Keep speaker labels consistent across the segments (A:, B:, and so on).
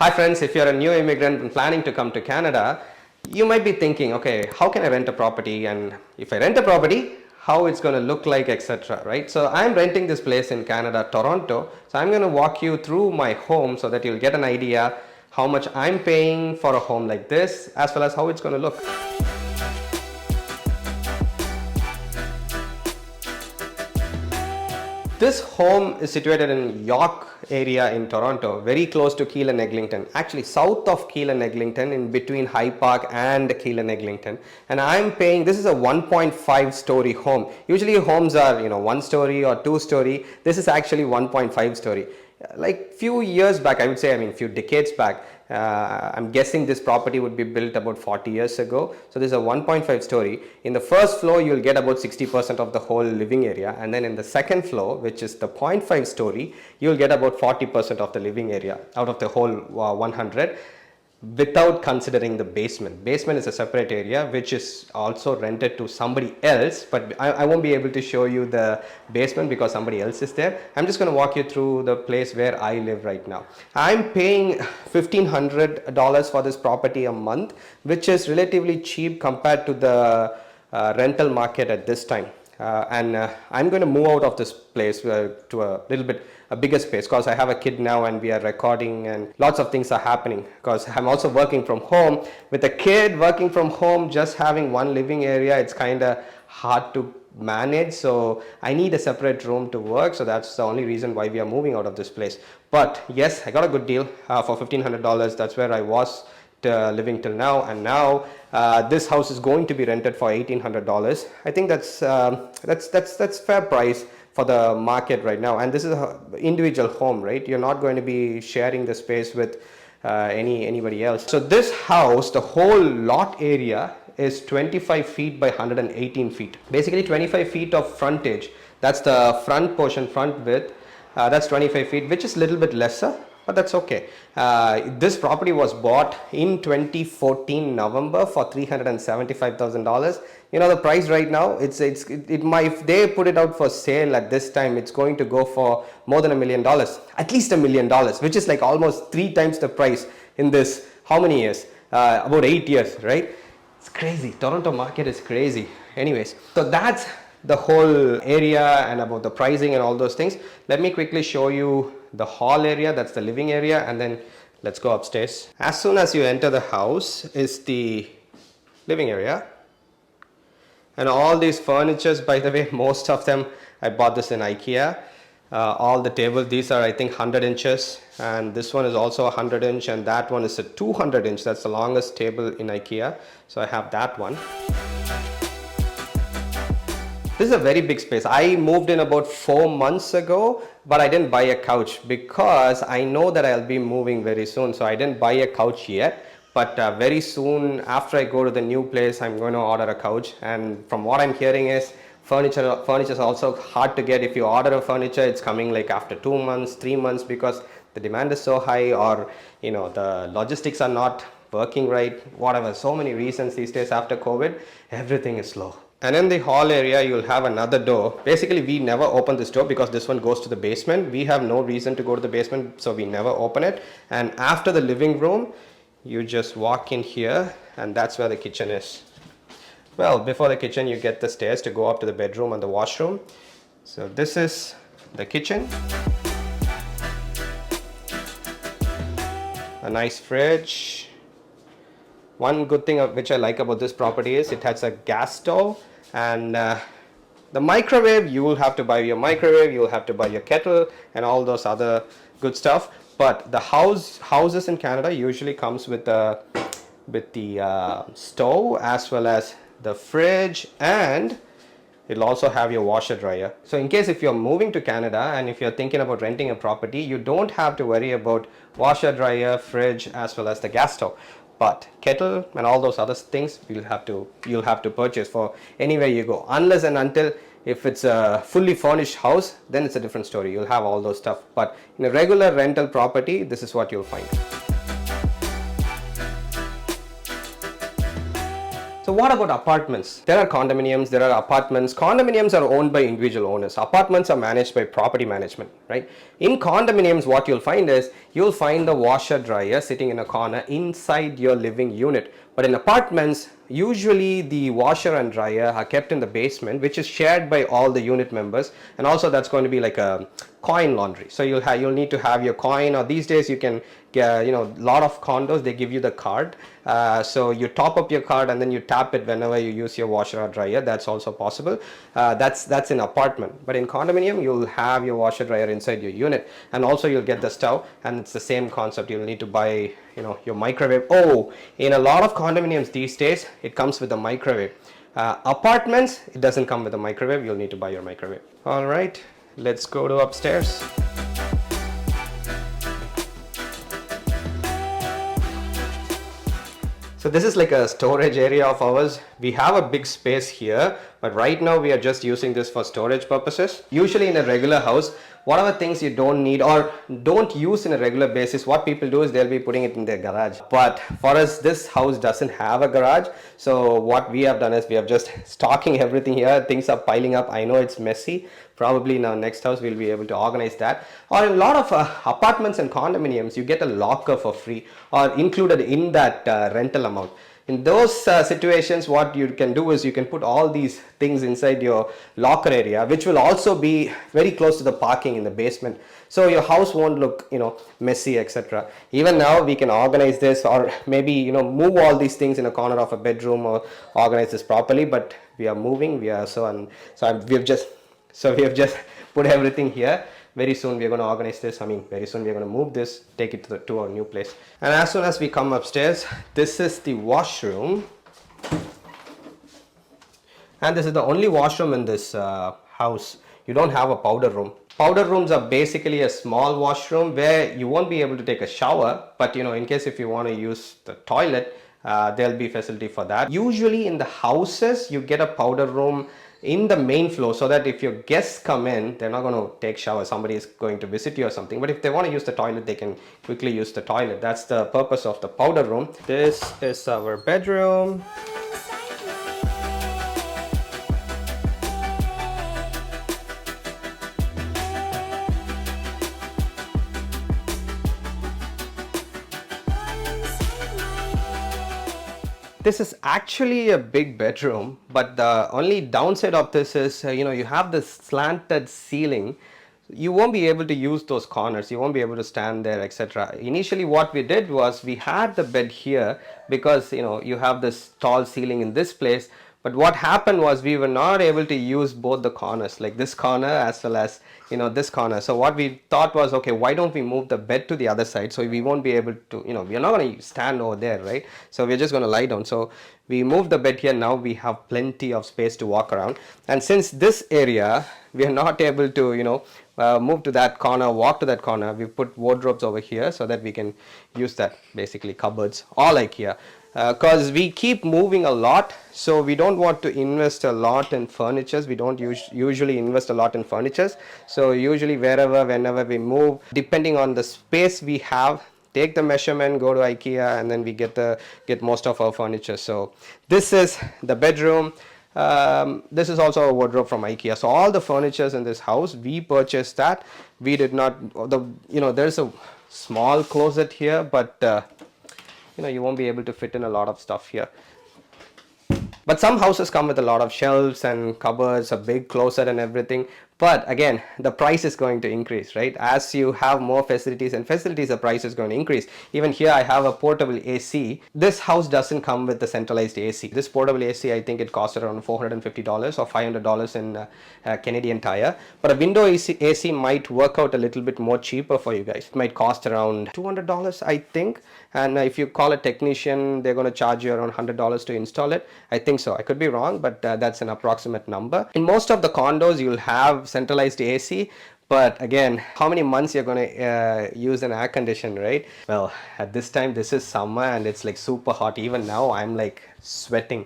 A: Hi friends, if you're a new immigrant and planning to come to Canada, you might be thinking, okay, how can I rent a property, and if I rent a property, how it's going to look like, etc. Right? So I'm renting this place in Canada, Toronto. So I'm going to walk you through my home so that you'll get an idea how much I'm paying for a home like this, as well as how it's going to look. This home is situated in York area in Toronto, very close to Keele and Eglinton, actually south of Keele and Eglinton, in between High Park and Keele and Eglinton. And I'm paying, this is a 1.5 story home. Usually homes are, 1 story or 2 story. This is actually 1.5 story. Like few years back, I would say, few decades back, I'm guessing this property would be built about 40 years ago. So this is a 1.5 story. In the first floor, you'll get about 60% of the whole living area. And then in the second floor, which is the 0.5 story, you'll get about 40% of the living area out of the whole 100. Without considering the basement. Basement is a separate area which is also rented to somebody else, but I won't be able to show you the basement because somebody else is there. I'm just going to walk you through the place where I live right now. I'm paying $1,500 for this property a month, which is relatively cheap compared to the rental market at this time. I'm going to move out of this place to a little bit a bigger space because I have a kid now and we are recording and lots of things are happening because I'm also working from home. With a kid working from home, just having one living area, it's kind of hard to manage. So I need a separate room to work. So that's the only reason why we are moving out of this place. But yes, I got a good deal for $1,500. That's where I was living till now, and now this house is going to be rented for $1,800. I think that's fair price for the market right now, and this is an individual home, right? You're not going to be sharing the space with anybody else. So this house, the whole lot area is 25 feet by 118 feet. Basically 25 feet of frontage. That's the front portion, front width. That's 25 feet, which is a little bit lesser, but that's okay. This property was bought in 2014 November for $375,000. The price right now, if they put it out for sale at this time, it's going to go for more than $1 million, at least $1 million, which is like almost 3 times the price in this, how many years? About 8 years, right? It's crazy. Toronto market is crazy. Anyways, so that's the whole area and about the pricing and all those things. Let me quickly show you the hall area. That's the living area, and then let's go upstairs. As soon as you enter the house is the living area, and all these furnitures, by the way, most of them I bought this in IKEA. All the tables, these are I think 100 inches, and this one is also 100 inch, and that one is a 200 inch. That's the longest table in IKEA, so I have that one. This is a very big space. I moved in about 4 months ago, but I didn't buy a couch because I know that I'll be moving very soon. So I didn't buy a couch yet, but very soon after I go to the new place, I'm going to order a couch. And from what I'm hearing is furniture is also hard to get. If you order a furniture, it's coming like after 2 months, 3 months, because the demand is so high, or the logistics are not working right, whatever. So many reasons these days after COVID, everything is slow. And in the hall area, you'll have another door. Basically, we never open this door because this one goes to the basement. We have no reason to go to the basement, so we never open it. And after the living room, you just walk in here, and that's where the kitchen is. Well, before the kitchen, you get the stairs to go up to the bedroom and the washroom. So this is the kitchen. A nice fridge. One good thing which I like about this property is it has a gas stove. And the microwave, you will have to buy your microwave, you will have to buy your kettle and all those other good stuff. But the houses in Canada usually comes with the stove as well as the fridge, and it'll also have your washer dryer. So in case if you're moving to Canada and if you're thinking about renting a property, you don't have to worry about washer dryer, fridge, as well as the gas stove. But kettle and all those other things you'll have to purchase for anywhere you go, unless and until if it's a fully furnished house, then it's a different story. You'll have all those stuff. But in a regular rental property, this is what you'll find. So what about apartments? There are condominiums, there are apartments. Condominiums are owned by individual owners. Apartments are managed by property management, right? In condominiums, what you'll find is you'll find the washer dryer sitting in a corner inside your living unit. But in apartments, usually the washer and dryer are kept in the basement, which is shared by all the unit members, and also that's going to be like a coin laundry. So you'll need to have your coin, or these days you can get, a lot of condos, they give you the card, so you top up your card and then you tap it whenever you use your washer or dryer. That's also possible. That's in apartment. But in condominium, you'll have your washer dryer inside your unit, and also you'll get the stove, and it's the same concept. You'll need to buy your microwave. Oh, in a lot of condominiums these days, it comes with a microwave. Apartments, it doesn't come with a microwave. You'll need to buy your microwave. All right, let's go to upstairs. So this is like a storage area of ours. We have a big space here, but right now we are just using this for storage purposes. Usually in a regular house, whatever things you don't need or don't use in a regular basis, what people do is they'll be putting it in their garage. But for us, this house doesn't have a garage. So what we have done is we have just stocking everything here. Things are piling up. I know it's messy. Probably in our next house we'll be able to organize that. Or in a lot of apartments and condominiums, you get a locker for free or included in that rental amount. In those situations, what you can do is you can put all these things inside your locker area, which will also be very close to the parking in the basement. So your house won't look, messy, etc. Even now we can organize this, or maybe, move all these things in a corner of a bedroom or organize this properly. But we are moving. We have just put everything here. Very soon we are going to organize this. Very soon we are going to move this, take it to our new place. And as soon as we come upstairs, this is the washroom. And this is the only washroom in this house. You don't have a powder room. Powder rooms are basically a small washroom where you won't be able to take a shower, but in case if you want to use the toilet, there'll be facility for that. Usually in the houses, you get a powder room in the main floor, so that if your guests come in, they're not going to take shower. Somebody is going to visit you or something. But if they want to use the toilet, they can quickly use the toilet. That's the purpose of the powder room. This is our bedroom. This is actually a big bedroom, but the only downside of this is, you have this slanted ceiling. You won't be able to use those corners. You won't be able to stand there, etc. Initially, what we did was we had the bed here because, you have this tall ceiling in this place. But what happened was we were not able to use both the corners, like this corner as well as this corner. So what we thought was, okay, why don't we move the bed to the other side, so we won't be able to, we are not going to stand over there, right? So we're just going to lie down. So we moved the bed here. Now we have plenty of space to walk around. And since this area we are not able to move to that corner, walk to that corner, we put wardrobes over here so that we can use that, basically cupboards, all IKEA. Because we keep moving a lot, so we don't want to invest a lot in furnitures. We don't usually invest a lot in furnitures. So usually whenever we move, depending on the space we have, take the measurement, go to IKEA, and then we get most of our furniture. So this is the bedroom. This is also a wardrobe from IKEA. So all the furnitures in this house, we purchased that. We did not, there's a small closet here, but you won't be able to fit in a lot of stuff here. But some houses come with a lot of shelves and cupboards, a big closet and everything. But again, the price is going to increase, right? As you have more facilities, the price is going to increase. Even here, I have a portable AC. This house doesn't come with the centralized AC. This portable AC, I think it costs around $450 or $500 in Canadian Tire. But a window AC might work out a little bit more cheaper for you guys. It might cost around $200, I think. And if you call a technician, they're going to charge you around $100 to install it. I think so. I could be wrong, but that's an approximate number. In most of the condos, you'll have centralized AC. But again, how many months you're going to use an air conditioner, right? Well, at this time, this is summer and it's like super hot. Even now, I'm like sweating.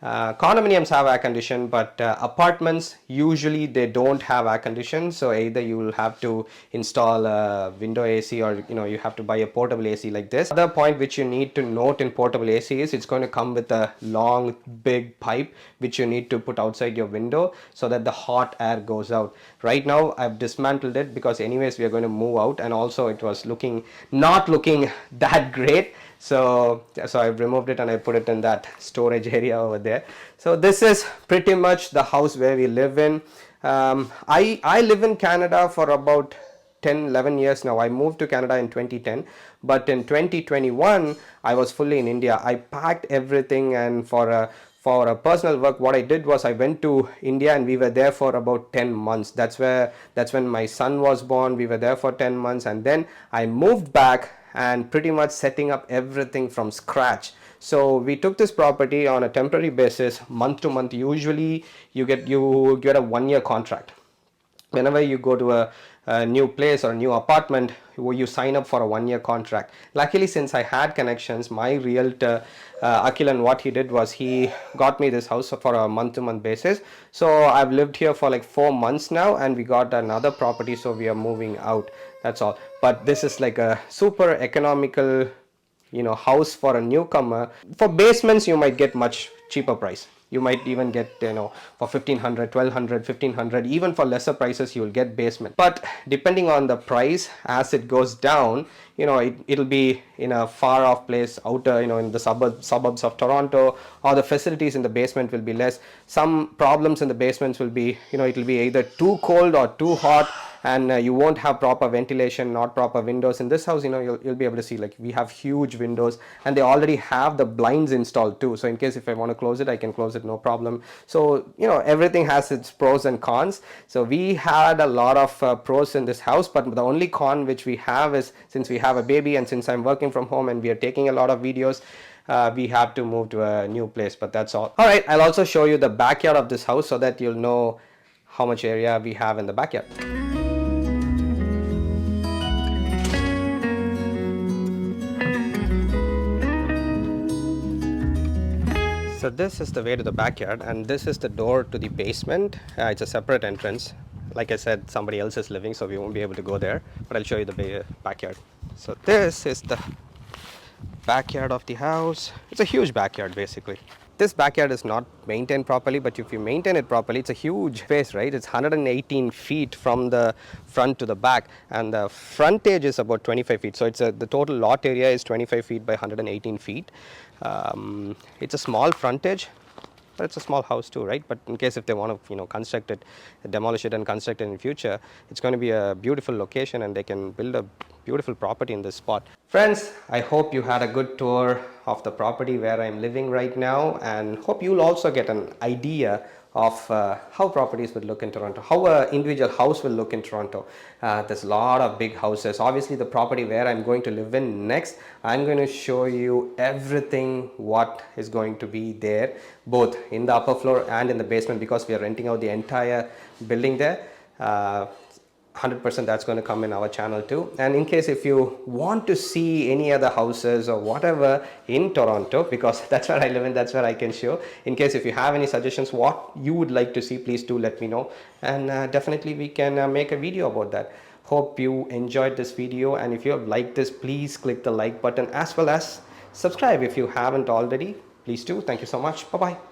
A: Condominiums have air condition, but apartments usually they don't have air condition. So either you will have to install a window AC, or you have to buy a portable AC like this. Other point which you need to note in portable AC is it's going to come with a long big pipe which you need to put outside your window so that the hot air goes out. Right now I've dismantled it because anyways we are going to move out, and also it was not looking that great. So I've removed it and I put it in that storage area over there. So this is pretty much the house where we live in. I live in Canada for about 10-11 years now. I moved to Canada in 2010, but in 2021 I was fully in India. I packed everything, and for a personal work, what I did was I went to India and we were there for about 10 months. That's when my son was born. We were there for 10 months, and then I moved back and pretty much setting up everything from scratch. So we took this property on a temporary basis, month to month. Usually you get a 1-year contract. Whenever you go to a new place or a new apartment, you sign up for a 1-year contract. Luckily, since I had connections, my realtor Akilan, what he did was he got me this house for a month-to-month basis. So I've lived here for like 4 months now, and we got another property, so we are moving out. That's all. But this is like a super economical house for a newcomer. For basements you might get much cheaper price. You might even get for 1500, 1200, 1500. Even for lesser prices you will get basement. But depending on the price, as it goes down, it'll be in a far off place, outer, in the suburbs of Toronto, or the facilities in the basement will be less. Some problems in the basements will be, it'll be either too cold or too hot, and you won't have proper ventilation, not proper windows. In this house, you'll be able to see, like, we have huge windows, and they already have the blinds installed too. So in case if I want to close it, I can close it, no problem. So everything has its pros and cons. So we had a lot of pros in this house, but the only con which we have is, since we have a baby and since I'm working from home and we are taking a lot of videos, we have to move to a new place. But that's all. All right, I'll also show you the backyard of this house so that you'll know how much area we have in the backyard. So this is the way to the backyard, and this is the door to the basement. It's a separate entrance. Like I said, somebody else is living, so we won't be able to go there, but I'll show you the backyard. So this is the backyard of the house. It's a huge backyard basically. This backyard is not maintained properly, but if you maintain it properly, it's a huge space, right? It's 118 feet from the front to the back, and the frontage is about 25 feet. So it's the total lot area is 25 feet by 118 feet. It's a small frontage, but it's a small house too, right? But in case if they want to, construct it, demolish it and construct it in the future, it's going to be a beautiful location, and they can build a beautiful property in this spot. Friends, I hope you had a good tour of the property where I'm living right now, and hope you'll also get an idea of how properties would look in Toronto, how an individual house will look in Toronto. There's a lot of big houses. Obviously, the property where I'm going to live in next, I'm going to show you everything what is going to be there, both in the upper floor and in the basement, because we are renting out the entire building there. 100% that's going to come in our channel too. And in case if you want to see any other houses or whatever in Toronto, because that's where I live and that's where I can show, in case if you have any suggestions what you would like to see, please do let me know, and definitely we can make a video about that. Hope you enjoyed this video, and if you have liked this, please click the like button, as well as subscribe if you haven't already. Please do. Thank you so much. Bye bye.